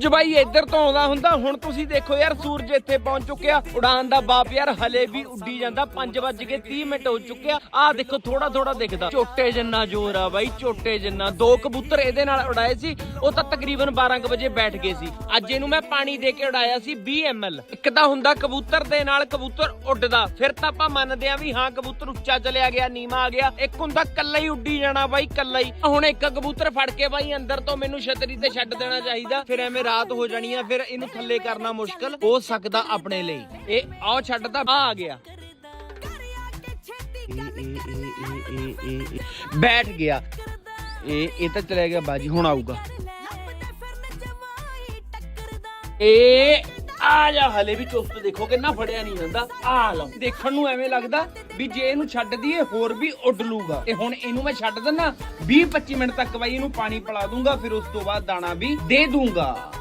ਬਾਈ ਇੱਧਰ ਤੋਂ ਆਉਂਦਾ ਹੁੰਦਾ। ਹੁਣ ਤੁਸੀਂ ਦੇਖੋ ਯਾਰ ਸੂਰਜ ਇੱਥੇ ਪਹੁੰਚ ਚੁੱਕਿਆ। ਉਡਾਨ ਦਾ ਬਾਪ ਯਾਰ ਹਲੇ ਵੀ ਉੱਡੀ ਜਾਂਦਾ। 5:30 ਹੋ ਚੁੱਕਿਆ। ਆਹ ਦੇਖੋ ਥੋੜਾ ਥੋੜਾ ਦਿਖਦਾ। ਝੋਟੇ ਜਿੰਨਾ ਜ਼ੋਰ ਆ ਬਾਈ, ਝੋਟੇ ਜਿੰਨਾ। 2 ਕਬੂਤਰ ਇਹਦੇ ਨਾਲ ਉਡਾਏ ਸੀ, ਉਹ ਤਾਂ ਤਕਰੀਬਨ 12 ਵਜੇ ਬੈਠ ਗਏ ਸੀ। ਅੱਜ ਇਹਨੂੰ ਮੈਂ ਪਾਣੀ ਦੇ ਕੇ ਉਡਾਇਆ ਸੀ 20 ml। ਇੱਕ ਤਾਂ ਹੁੰਦਾ ਕਬੂਤਰ ਦੇ ਨਾਲ ਕਬੂਤਰ ਉੱਡਦਾ, ਫਿਰ ਤਾਂ ਆਪਾਂ ਮੰਨਦੇ ਆ ਵੀ ਹਾਂ ਕਬੂਤਰ ਉੱਚਾ ਚਲਿਆ ਗਿਆ, ਨੀਵਾਂ ਆ ਗਿਆ। ਇੱਕ ਹੁੰਦਾ ਕੱਲਾ ਹੀ ਉੱਡੀ ਜਾਣਾ ਬਾਈ, ਕੱਲਾ ਹੀ। ਹੁਣ ਇੱਕ ਕਬੂਤਰ ਫੜ ਕੇ ਬਾਈ ਅੰਦਰ ਤੋਂ ਮੈਨੂੰ ਛਤਰੀ ਤੇ ਛੱਡ ਦੇਣਾ ਚਾਹੀਦਾ, ਫਿਰ ਐਵੇਂ ਰਾਤ ਹੋ ਜਾਣੀ ਆ, ਫਿਰ ਇਹਨੂੰ ਥੱਲੇ ਕਰਨਾ ਮੁਸ਼ਕਲ ਹੋ ਸਕਦਾ ਆਪਣੇ ਲਈ। ਇਹ ਆਓ ਛੱਡਦਾ, ਆ ਗਿਆ, ਬੈਠ ਗਿਆ। ਇਹ ਤਾਂ ਚਲੇ ਗਿਆ ਬਾਜੀ, ਹੁਣ ਆਊਗਾ। ਇਹ ਆ ਜਾ, ਹਲੇ ਵੀ ਚੁਸਤ ਦੇਖੋ ਕਿੰਨਾ ਫੜਿਆ ਨਹੀਂ ਜਾਂਦਾ। ਆ ਲਓ, ਦੇਖਣ ਨੂੰ ਐਵੇਂ ਲੱਗਦਾ ਵੀ ਜੇ ਇਹਨੂੰ ਛੱਡ ਦਈਏ ਹੋਰ ਵੀ ਉੱਡ ਲੂਗਾ। ਤੇ ਹੁਣ ਇਹਨੂੰ ਮੈਂ ਛੱਡ ਦਿੰਦਾ 20-25 ਮਿੰਟ ਤੱਕ ਬਾਈ ਇਹਨੂੰ ਪਾਣੀ ਪਿਲਾ ਦੂੰਗਾ, ਫਿਰ ਉਸ ਤੋਂ ਬਾਅਦ ਦਾਣਾ ਵੀ ਦੇ ਦੂੰਗਾ।